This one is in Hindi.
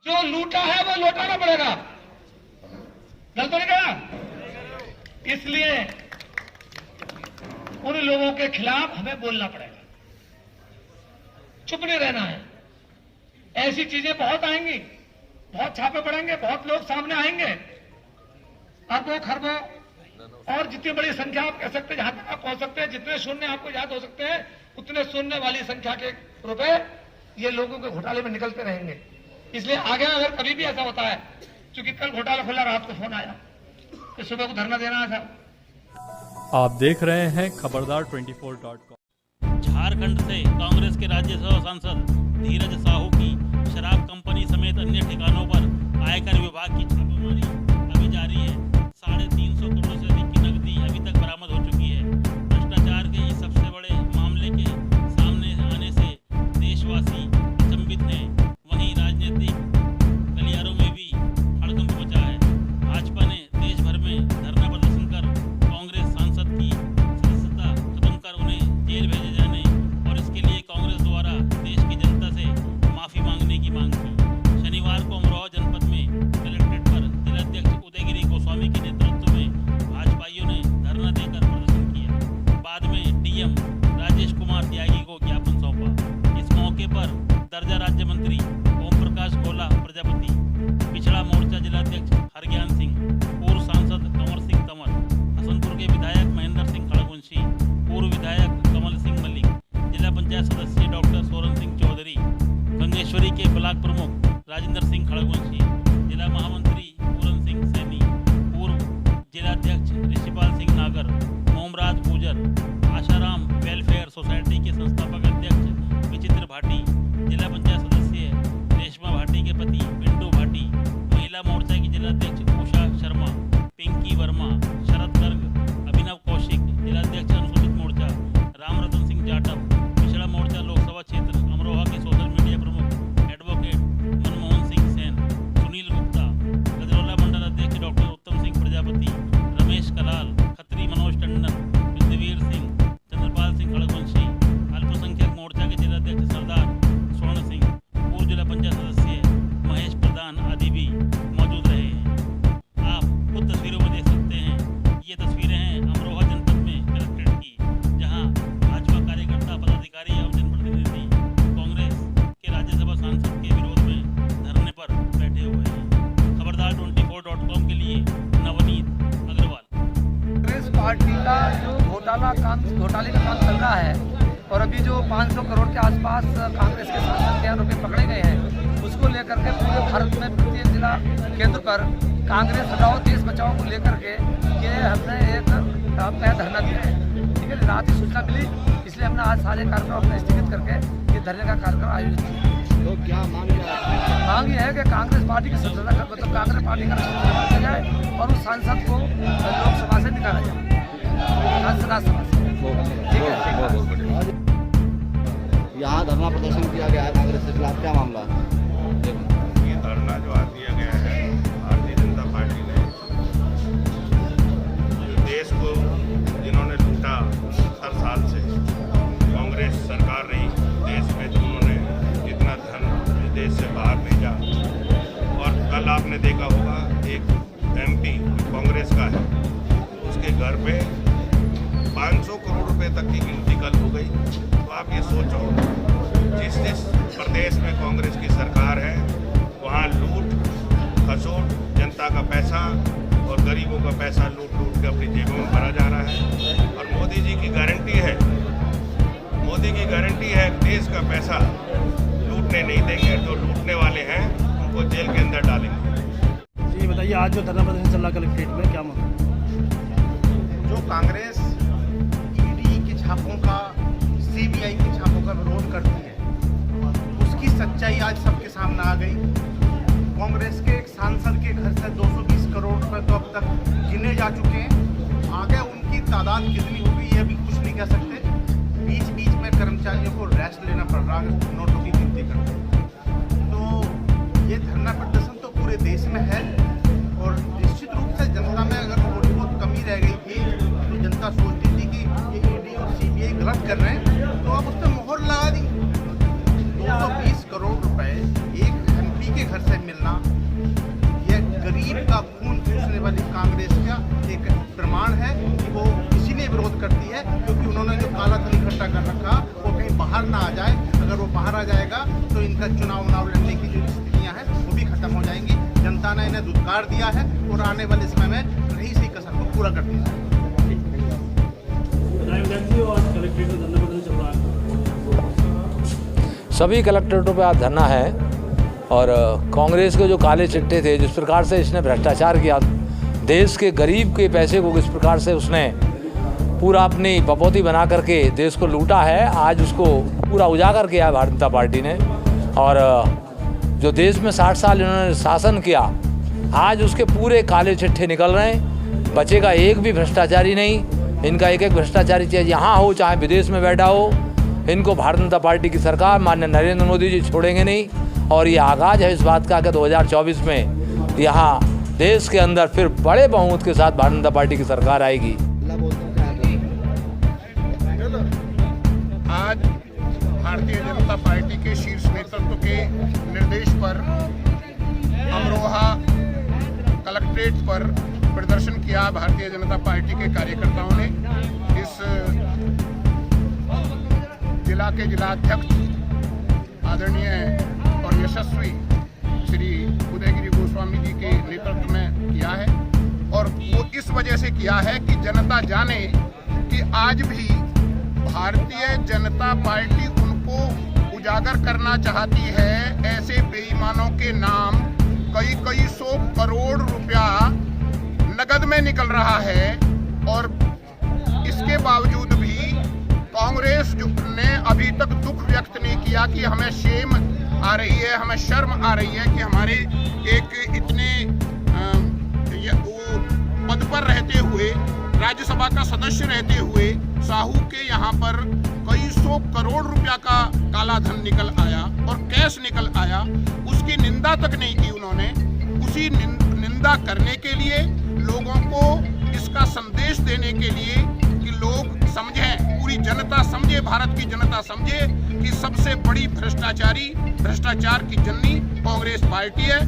जो लूटा है वो लौटाना पड़ेगा। गलत तो नहीं कहा? इसलिए उन लोगों के खिलाफ हमें बोलना पड़ेगा, चुप नहीं रहना है। ऐसी चीजें बहुत आएंगी, बहुत छापे पड़ेंगे, बहुत लोग सामने आएंगे, अरबों खरबों और जितनी बड़ी संख्या आप कह सकते हैं, जहां तक आप पहुंच सकते हैं, जितने शून्य आपको याद हो सकते हैं, उतने शून्य वाली संख्या के रुपए ये लोगों के घोटाले में निकलते रहेंगे। इसलिए आगे अगर कभी भी ऐसा होता है, क्योंकि कल घोटाला खुला, रात को फोन आया कि सुबह को धरना देना था। आप देख रहे हैं खबरदार 24.com। झारखंड से कांग्रेस के राज्यसभा सांसद धीरज साहू की शराब कंपनी समेत अन्य ठिकानों पर आयकर विभाग की छापेमारी अभी जारी है। 350 करोड़ से अधिक की नकदी अभी तक बरामद हो चुकी है। भ्रष्टाचार के इस सबसे बड़े मामले के सामने आने से देशवासी अचंभित हैं। वहीं राजनीतिक गलियारों में भी हड़कंप मचा है। भाजपा ने देश भर में धरना प्रदर्शन कर कांग्रेस सांसद की सदस्यता खत्म कर उन्हें जेल भेजे जाने और इसके लिए कांग्रेस द्वारा देश की जनता से माफी मांगने की मांग की। शनिवार को अमरोहा जनपद में कलेक्ट्रेट पर जिलाध्यक्ष उदयगिरी गोस्वामी के नेतृत्व में भाजपाइयों ने धरना देकर प्रदर्शन किया। बाद में डीएम राजेश कुमार त्यागी को ज्ञापन सौंपा। इस मौके पर दर्जा राज्य मंत्री ओम प्रकाश गोला प्रजापति, पिछड़ा मोर्चा जिलाध्यक्ष हरज्ञान सिंह, पूर्व सांसद कंवर सिंह तंवर, हसनपुर के विधायक महेंद्र सिंह खड़गवंशी, पूर्व विधायक कमल सिंह मलिक, जिला पंचायत सदस्य डॉक्टर सोरन सिंह चौधरी, गंगेश्वरी के ब्लॉक प्रमुख राजेंद्र सिंह खड़गवंशी, जिला महामंत्री पूरन सिंह सैनी, पूर्व जिलाध्यक्ष ऋषिपाल सिंह नागर, मोमराज गुजर, आशाराम वेलफेयर सोसाइटी के संस्थापक अध्यक्ष विचित्र भाटी, जिला पंचायत सदस्य रेशमा भाटी के पति पिंटू भाटी, महिला मोर्चा की जिलाध्यक्ष उषा शर्मा, पिंकी वर्मा, शरद गर्ग, अभिनव कौशिक, जिलाध्यक्ष अनुसूचित मोर्चा रामरतन सिंह जाटव, पिछड़ा मोर्चा लोकसभा क्षेत्र अमरोहा के सोशल मीडिया प्रमुख एडवोकेट मनमोहन सिंह सेन, सुनील गुप्ता, गजरौला मंडल अध्यक्ष डॉक्टर उत्तम सिंह प्रजापति, रमेश कलाल, खत्री मनोज टंडन, युद्धवीर सिंह, चंद्रपाल सिंह खड़गवंशी, अल्पसंख्यक मोर्चा के जिलाध्यक्ष सरदार स्वर्ण सिंह, पूर्व जिला पंचायत सदस्य महेश प्रधान आदि भी मौजूद रहे हैं। आप खुद तस्वीरों में देख सकते हैं। ये तस्वीरें हैं अमरोहा जनपद में कलेक्ट्रेट की, जहां भाजपा कार्यकर्ता, पदाधिकारी एवं जनप्रतिनिधि कांग्रेस के राज्यसभा सांसद के विरोध में धरने पर बैठे हुए हैं। खबरदार 24.com के लिए नवनीत अग्रवाल। कांग्रेस पार्टी का जो घोटाले का काम चल रहा है और अभी जो 500 करोड़ के आसपास कांग्रेस के सांसद के रुपये पकड़े गए हैं, उसको लेकर के पूरे भारत में प्रत्येक जिला केंद्र पर कांग्रेस हटाओ देश बचाओ को लेकर के ये हमने एक धरना दिया है। ठीक है, रात की सूचना मिली, इसलिए हमने आज सारे कार्यक्रम अपने स्थगित करके ये धरने का कार्यक्रम आयोजित किया। तो क्या मांग ये है कि कांग्रेस पार्टी की सदस्यता का मतलब कांग्रेस पार्टी का सदस्यता किया जाए और उस सांसद को लोकसभा से निकाला जाए, राज्यसभा से। ठीक है, यहाँ धरना प्रदर्शन किया गया है कांग्रेस के खिलाफ, क्या मामला है? ये धरना जो आज दिया गया है, भारतीय जनता पार्टी ने जो देश को जिन्होंने लूटा हर साल से, कांग्रेस सरकार रही देश में, जिन्होंने कितना धन देश से बाहर भेजा। और कल आपने देखा होगा एक एमपी कांग्रेस का है, उसके घर पे 500 करोड़ रुपए तक की गिनती कल हो गई। तो आप ये सोचो, जिस जिस प्रदेश में कांग्रेस की सरकार है वहाँ लूट खसोट, जनता का पैसा और गरीबों का पैसा लूट लूट के अपनी जेबों में भरा जा रहा है। और मोदी जी की गारंटी है, मोदी की गारंटी है देश का पैसा लूटने नहीं देंगे, जो लूटने वाले हैं उनको जेल के अंदर डालेंगे। जी बताइए, आज जो धरना प्रदर्शन चल रहा कलेक्ट्रेट में, क्या मामला? जो कांग्रेस ईडी के छापों का, सीबीआई के छापों का विरोध करती है, उसकी सच्चाई आज सबके सामने आ गई। कांग्रेस के एक सांसद के घर से 220 करोड़ रुपए तो अब तक गिने जा चुके हैं। आगे उनकी तादाद कितनी होगी ये भी कुछ नहीं कह सकते। बीच बीच में कर्मचारियों को रेस्ट लेना पड़ रहा है नोटों की गिनती करते। तो ये धरना प्रदर्शन तो पूरे देश में है और निश्चित रूप से जनता में अगर थोड़ी बहुत कमी रह गई थी तो जनता सोचती थी कि ये ईडी और सीबीआई गलत कर रहे हैं, तो अब उस पर मोहर लगा दी। 220 करोड़ रुपए एक एमपी के घर से मिल कांग्रेस का एक प्रमाण है कि वो इसीलिए विरोध करती है क्योंकि उन्होंने जो काला धन इकट्ठा कर रखा वो कहीं बाहर ना आ जाए। अगर वो बाहर आ जाएगा तो इनका चुनाव लड़ने की जो स्थितियाँ हैं वो भी खत्म हो जाएंगी। जनता ने इन्हें दुत्कार दिया है और आने वाले समय में रही सी कसर को पूरा कर दिया है। सभी कलेक्ट्रेटों पे आज धरना है और कांग्रेस के जो काले चिट्टे थे, जिस प्रकार से इसने भ्रष्टाचार किया, देश के गरीब के पैसे को किस प्रकार से उसने पूरा अपनी पपौती बना करके देश को लूटा है, आज उसको पूरा उजागर किया है भारतीय जनता पार्टी ने। और जो देश में 60 साल इन्होंने शासन किया, आज उसके पूरे काले चिट्ठे निकल रहे हैं। बचेगा एक भी भ्रष्टाचारी नहीं। इनका एक एक भ्रष्टाचारी चाहे यहाँ हो चाहे विदेश में बैठा हो, इनको भारतीय जनता पार्टी की सरकार माननीय नरेंद्र मोदी जी छोड़ेंगे नहीं। और ये आगाज़ है इस बात का कि 2024 में यहाँ देश के अंदर फिर बड़े बहुमत के साथ भारतीय जनता पार्टी की सरकार आएगी। आज भारतीय जनता पार्टी के शीर्ष नेतृत्व के निर्देश पर अमरोहा कलेक्ट्रेट पर प्रदर्शन किया भारतीय जनता पार्टी के कार्यकर्ताओं ने। इस जिला के जिलाध्यक्ष आदरणीय और यशस्वी श्री उदयगिरी गोस्वामी जी के नेतृत्व में किया है और वो इस वजह से किया है कि जनता जाने कि आज भी भारतीय जनता पार्टी उनको उजागर करना चाहती है। ऐसे बेईमानों के नाम कई सौ करोड़ रुपया नगद में निकल रहा है और इसके बावजूद भी कांग्रेस ने अभी तक दुख व्यक्त नहीं किया कि हमें शेम आ रही है, हमें शर्म आ रही है कि हमारे एक इतने पद पर रहते हुए, राज्यसभा का सदस्य रहते हुए साहू के यहाँ पर कई सौ करोड़ रुपया का काला धन निकल आया और कैश निकल आया, उसकी निंदा तक नहीं की उन्होंने। उसी निंदा करने के लिए, लोगों को इसका संदेश देने के लिए कि लोग समझें, पूरी जनता समझे, भारत की जनता समझे कि सबसे बड़ी भ्रष्टाचार की जननी कांग्रेस पार्टी है।